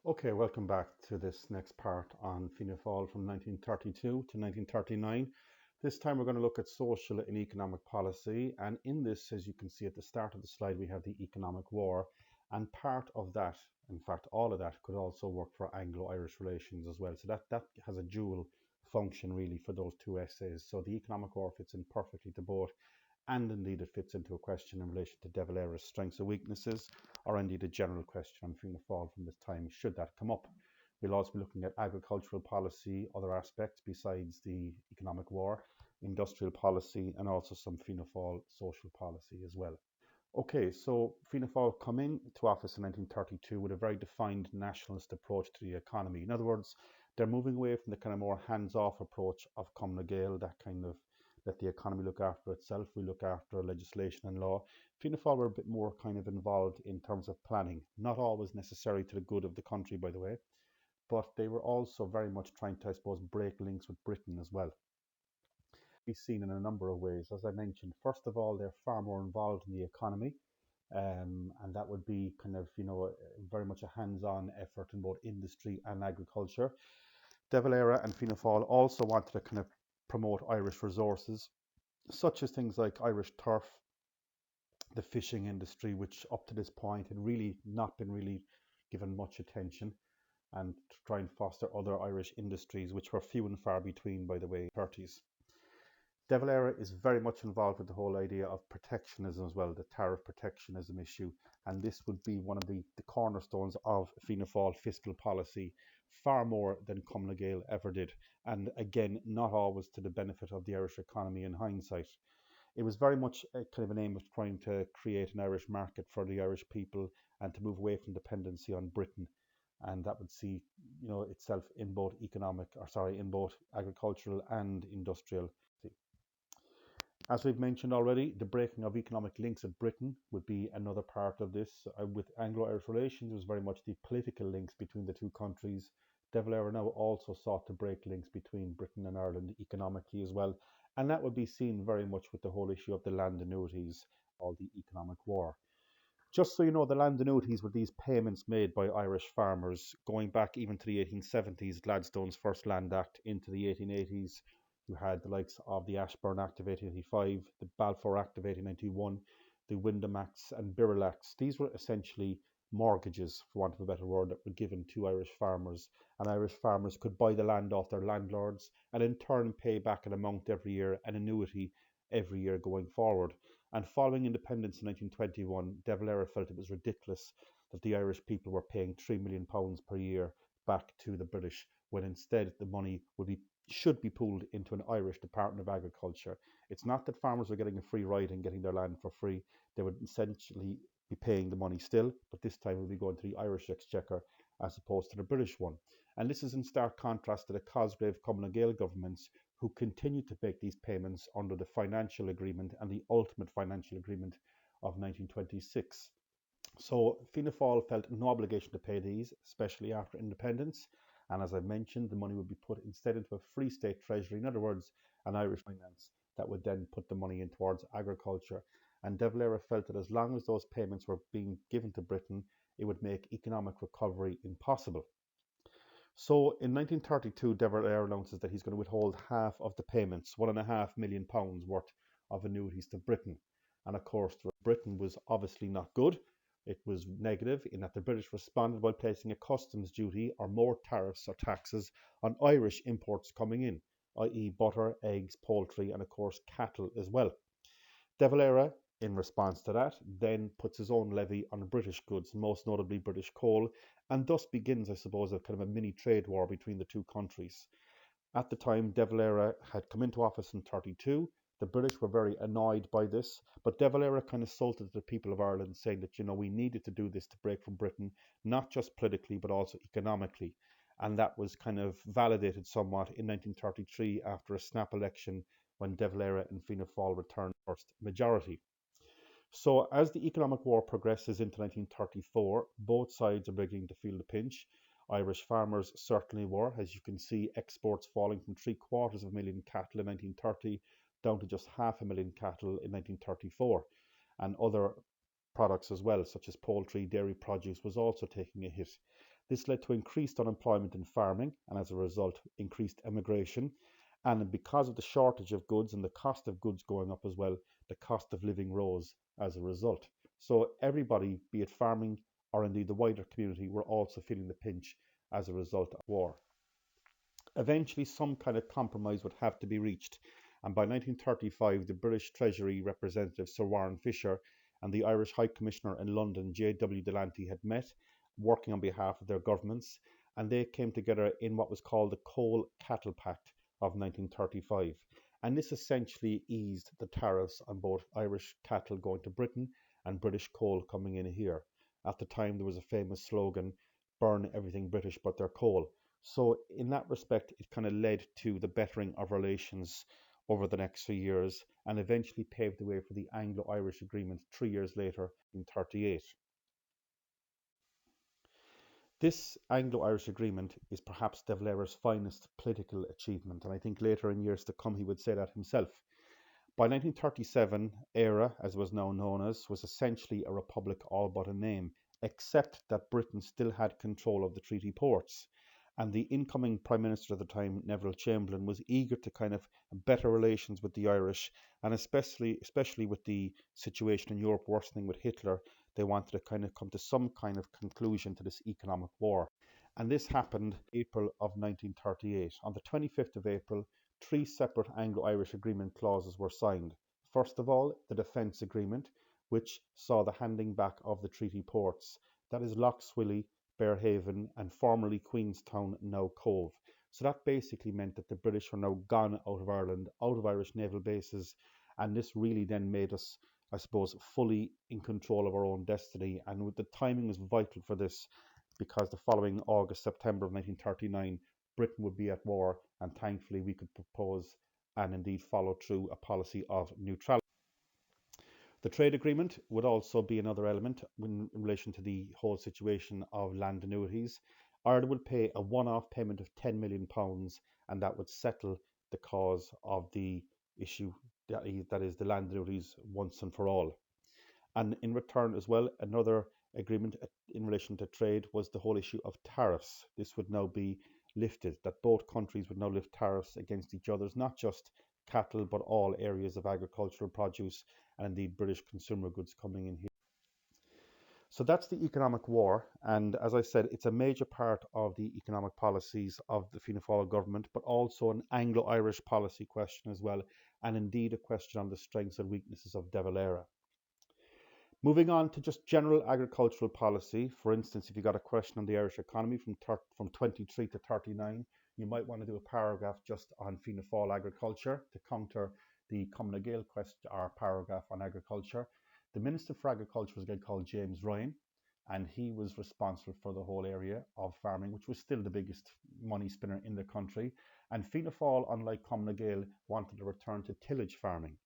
Okay, welcome back to this next part on Fianna Fáil from 1932 to 1939. This time we're going to look at social and economic policy, and in this, as you can see at the start of the slide, we have the economic war, and part of that, in fact, all of that could also work for Anglo-Irish relations as well. So that has a dual function really for those two essays. So the economic war fits in perfectly to both, and indeed it fits into a question in relation to De Valera's strengths and weaknesses, or indeed a general question on Fianna Fáil from this time, should that come up. We'll also be looking at agricultural policy, other aspects besides the economic war, industrial policy, and also some Fianna Fáil social policy as well. Okay, so Fianna Fáil come into office in 1932 with a very defined nationalist approach to the economy. In other words, they're moving away from the kind of more hands-off approach of Cum Gael, that kind of let the economy look after itself, we look after legislation and law. Fianna Fáil were a bit more kind of involved in terms of planning, not always necessary to the good of the country, by the way, but they were also very much trying to, I suppose, break links with Britain as well. Be seen in a number of ways. As I mentioned, first of all, they're far more involved in the economy, and that would be kind of, very much a hands-on effort in both industry and agriculture. De Valera and Fianna Fáil also wanted to kind of promote Irish resources, such as things like Irish turf, the fishing industry, which up to this point had really not been really given much attention, and to try and foster other Irish industries, which were few and far between, by the way, 30s. De Valera is very much involved with the whole idea of protectionism as well, the tariff protectionism issue, and this would be one of the cornerstones of Fianna Fáil fiscal policy, far more than Cum Gael ever did, and again, not always to the benefit of the Irish economy in hindsight. It was very much a kind of an aim of trying to create an Irish market for the Irish people and to move away from dependency on Britain, and that would see, itself in both in both agricultural and industrial. As we've mentioned already, the breaking of economic links with Britain would be another part of this. With Anglo-Irish relations, it was very much the political links between the two countries. De Valera now also sought to break links between Britain and Ireland economically as well, and that would be seen very much with the whole issue of the land annuities, or the economic war. Just so you know, the land annuities were these payments made by Irish farmers going back even to the 1870s, Gladstone's first Land Act, into the 1880s. You had the likes of the Ashburn Act of 1885, the Balfour Act of 1891, the Wyndham Acts and Birrell Acts. These were essentially mortgages, for want of a better word, that were given to Irish farmers, and Irish farmers could buy the land off their landlords and in turn pay back an amount every year, an annuity every year going forward. And following independence in 1921, De Valera felt it was ridiculous that the Irish people were paying £3 million per year back to the British, when instead the money should be pooled into an Irish Department of Agriculture. It's not that farmers are getting a free ride and getting their land for free. They would essentially be paying the money still, but this time it will be going to the Irish Exchequer as opposed to the British one. And this is in stark contrast to the Cosgrave Cum Gael governments, who continued to make these payments under the financial agreement and the ultimate financial agreement of 1926. So Fianna Fáil felt no obligation to pay these, especially after independence. And as I mentioned, the money would be put instead into a free state treasury, in other words, an Irish finance that would then put the money in towards agriculture. And De Valera felt that as long as those payments were being given to Britain, it would make economic recovery impossible. So in 1932, De Valera announces that he's going to withhold half of the payments, £1.5 million worth of annuities to Britain. And of course, Britain was obviously not good. It was negative in that the British responded by placing a customs duty or more tariffs or taxes on Irish imports coming in, i.e., butter, eggs, poultry, and of course, cattle as well. De Valera, in response to that, then puts his own levy on British goods, most notably British coal, and thus begins, I suppose, a kind of a mini trade war between the two countries. At the time, De Valera had come into office in 32. The British were very annoyed by this, but De Valera kind of sold it to the people of Ireland, saying that, we needed to do this to break from Britain, not just politically, but also economically. And that was kind of validated somewhat in 1933 after a snap election when De Valera and Fianna Fáil returned first majority. So as the economic war progresses into 1934, both sides are beginning to feel the pinch. Irish farmers certainly were, as you can see, exports falling from 750,000 cattle in 1930 down to just 500,000 cattle in 1934. And other products as well, such as poultry, dairy produce, was also taking a hit. This led to increased unemployment in farming and as a result increased immigration. And because of the shortage of goods and the cost of goods going up as well, the cost of living rose as a result. So everybody, be it farming or indeed the wider community, were also feeling the pinch as a result of war. Eventually, some kind of compromise would have to be reached, and by 1935, the British Treasury representative Sir Warren Fisher and the Irish High Commissioner in London, J.W. Delany, had met, working on behalf of their governments, and they came together in what was called the Coal Cattle Pact of 1935. And this essentially eased the tariffs on both Irish cattle going to Britain and British coal coming in here. At the time, there was a famous slogan, burn everything British but their coal. So, in that respect, it kind of led to the bettering of relations over the next few years and eventually paved the way for the Anglo Irish Agreement 3 years later in 1938. This Anglo Irish Agreement is perhaps De Valera's finest political achievement, and I think later in years to come he would say that himself. By 1937, Éire, as it was now known as, was essentially a republic all but a name, except that Britain still had control of the treaty ports. And the incoming Prime Minister at the time, Neville Chamberlain, was eager to kind of better relations with the Irish, and especially with the situation in Europe worsening with Hitler, they wanted to kind of come to some kind of conclusion to this economic war. And this happened April of 1938. On the 25th of April, three separate Anglo-Irish agreement clauses were signed. First of all, the Defence Agreement, which saw the handing back of the treaty ports. That is Lough Swilly, Bearhaven, and formerly Queenstown, now Cove. So that basically meant that the British were now gone out of Ireland, out of Irish naval bases, and this really then made us, I suppose, fully in control of our own destiny. And the timing was vital for this because the following August, September of 1939, Britain would be at war, and thankfully we could propose and indeed follow through a policy of neutrality. The trade agreement would also be another element in relation to the whole situation of land annuities. Ireland would pay a one-off payment of £10 million, and that would settle the cause of the issue, that is the land annuities once and for all. And in return as well, another agreement in relation to trade was the whole issue of tariffs. This would now be lifted, that both countries would now lift tariffs against each other's, not just cattle, but all areas of agricultural produce and indeed British consumer goods coming in here. So that's the economic war, and as I said, it's a major part of the economic policies of the Fianna Fáil government, but also an Anglo-Irish policy question as well, and indeed a question on the strengths and weaknesses of De Valera. Moving on to just general agricultural policy, for instance, if you got a question on the Irish economy from 23 to 39, you might want to do a paragraph just on Fianna Fáil agriculture to counter the Cumann Gael question or paragraph on agriculture. The Minister for Agriculture was a guy called James Ryan, and he was responsible for the whole area of farming, which was still the biggest money spinner in the country. And Fianna Fáil, unlike Cumann Gael, wanted to return to tillage farming.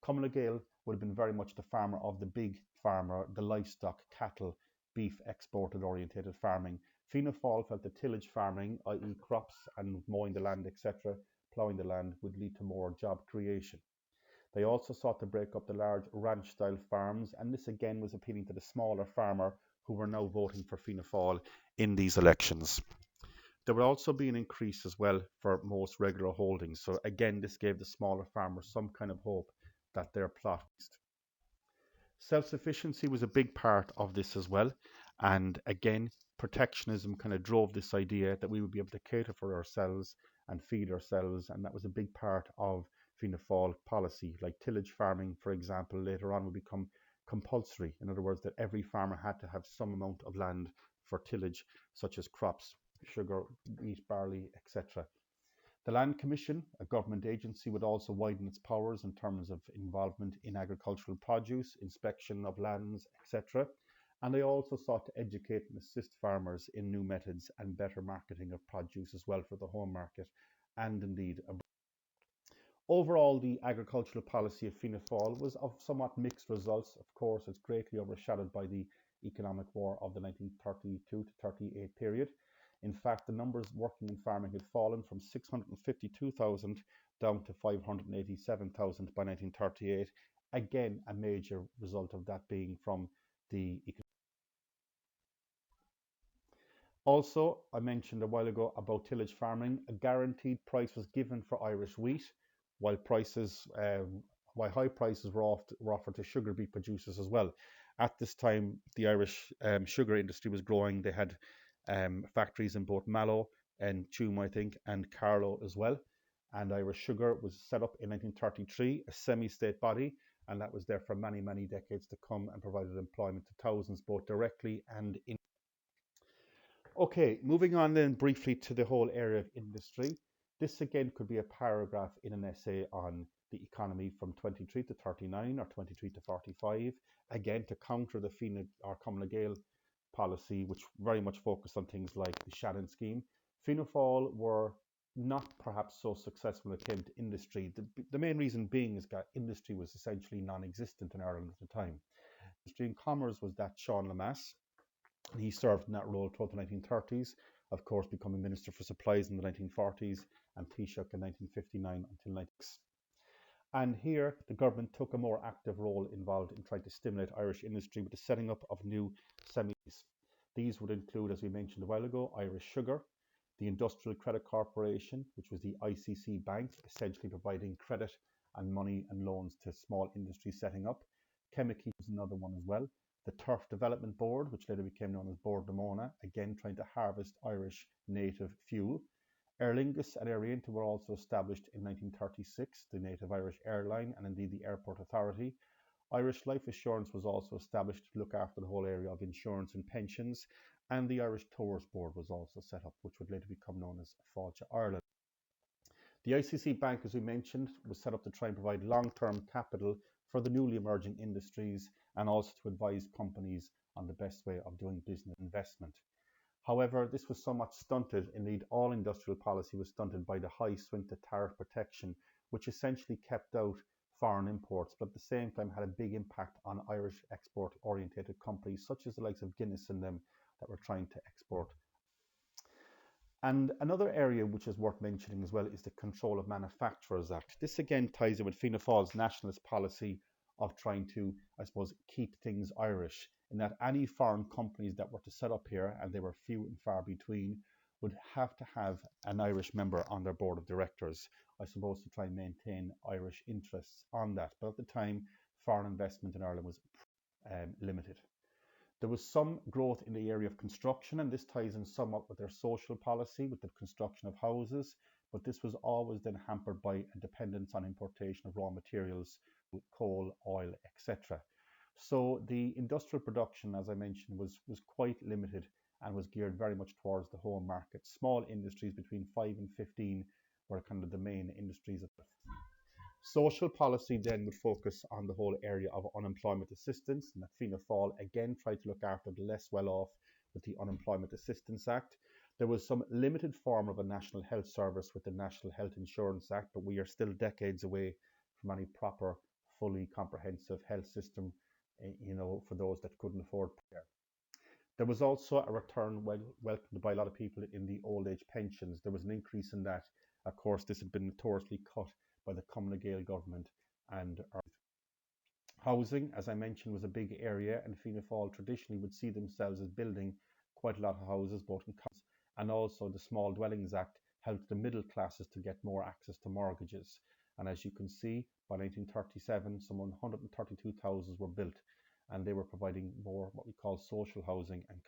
Cumann Gael would have been very much the farmer of the big farmer, the livestock, cattle, beef exported orientated farming. Fianna Fáil felt that tillage farming, i.e. crops and mowing the land, etc., ploughing the land, would lead to more job creation. They also sought to break up the large ranch-style farms, and this again was appealing to the smaller farmer who were now voting for Fianna Fáil in these elections. There would also be an increase as well for most regular holdings. So again, this gave the smaller farmers some kind of hope that their plot. Self-sufficiency was a big part of this as well. And again, protectionism kind of drove this idea that we would be able to cater for ourselves and feed ourselves. And that was a big part of Fianna Fáil policy. Like tillage farming, for example, later on would become compulsory. In other words, that every farmer had to have some amount of land for tillage, such as crops, sugar, wheat, barley, etc. The Land Commission, a government agency, would also widen its powers in terms of involvement in agricultural produce, inspection of lands, etc. And they also sought to educate and assist farmers in new methods and better marketing of produce as well for the home market and indeed abroad. Overall, the agricultural policy of Fianna Fáil was of somewhat mixed results. Of course, it's greatly overshadowed by the economic war of the 1932 to 38 period. In fact, the numbers working in farming had fallen from 652,000 down to 587,000 by 1938. Again, a major result of that being from the Also, I mentioned a while ago about tillage farming. A guaranteed price was given for Irish wheat, while prices, while high prices were offered to sugar beet producers as well. At this time, the Irish sugar industry was growing. They had factories in both Mallow and Tuam, I think, and Carlow as well. And Irish Sugar was set up in 1933, a semi-state body, and that was there for many, many decades to come and provided employment to thousands, both directly and in. Okay, moving on then briefly to the whole area of industry. This again could be a paragraph in an essay on the economy from 23 to 39 or 23 to 45, again to counter the Fianna or Common Gael policy, which very much focused on things like the Shannon scheme. Fianna Fáil were not perhaps so successful when it came to industry. The main reason being is that industry was essentially non-existent in Ireland at the time. Industry and commerce was that Sean Lemass, and he served in that role throughout the 1930s, of course, becoming Minister for Supplies in the 1940s and Taoiseach in 1959 until 1996. And here, the government took a more active role involved in trying to stimulate Irish industry with the setting up of new semis. These would include, as we mentioned a while ago, Irish Sugar, the Industrial Credit Corporation, which was the ICC bank, essentially providing credit and money and loans to small industries setting up. Chemical was another one as well. The Turf Development Board, which later became known as Bord Mona, again trying to harvest Irish native fuel. Aer Lingus and Aer were also established in 1936, the native Irish airline and indeed the Airport Authority. Irish Life Assurance was also established to look after the whole area of insurance and pensions, and the Irish Tours Board was also set up, which would later become known as Fáilte Ireland. The ICC Bank, as we mentioned, was set up to try and provide long-term capital for the newly emerging industries and also to advise companies on the best way of doing business investment. However, this was somewhat stunted. Indeed, all industrial policy was stunted by the high Swinta tariff protection, which essentially kept out foreign imports, but at the same time had a big impact on Irish export-orientated companies, such as the likes of Guinness and them that were trying to export. And another area which is worth mentioning as well is the Control of Manufacturers Act. This again ties in with Fianna Fáil's nationalist policy of trying to, I suppose, keep things Irish, in that any foreign companies that were to set up here, and they were few and far between, would have to have an Irish member on their board of directors, I suppose, to try and maintain Irish interests on that. But at the time, foreign investment in Ireland was limited. There was some growth in the area of construction, and this ties in somewhat with their social policy, with the construction of houses, but this was always then hampered by a dependence on importation of raw materials, coal, oil, etc. So the industrial production, as I mentioned, was quite limited and was geared very much towards the home market. Small industries between 5 and 15 were kind of the main industries. Social policy then would focus on the whole area of unemployment assistance, and that Fianna Fáil again tried to look after the less well off with the Unemployment Assistance Act. There was some limited form of a national health service with the National Health Insurance Act, but we are still decades away from any proper, fully comprehensive health system, for those that couldn't afford care. There was also a return welcomed by a lot of people in the old age pensions. There was an increase in that. Of course, this had been notoriously cut by the Common Gael government. And housing, as I mentioned, was a big area, and Fianna Fáil traditionally would see themselves as building quite a lot of houses, both in counties, and also the Small Dwellings Act helped the middle classes to get more access to mortgages. And as you can see, by 1937, some 132 houses were built, and they were providing more what we call social housing and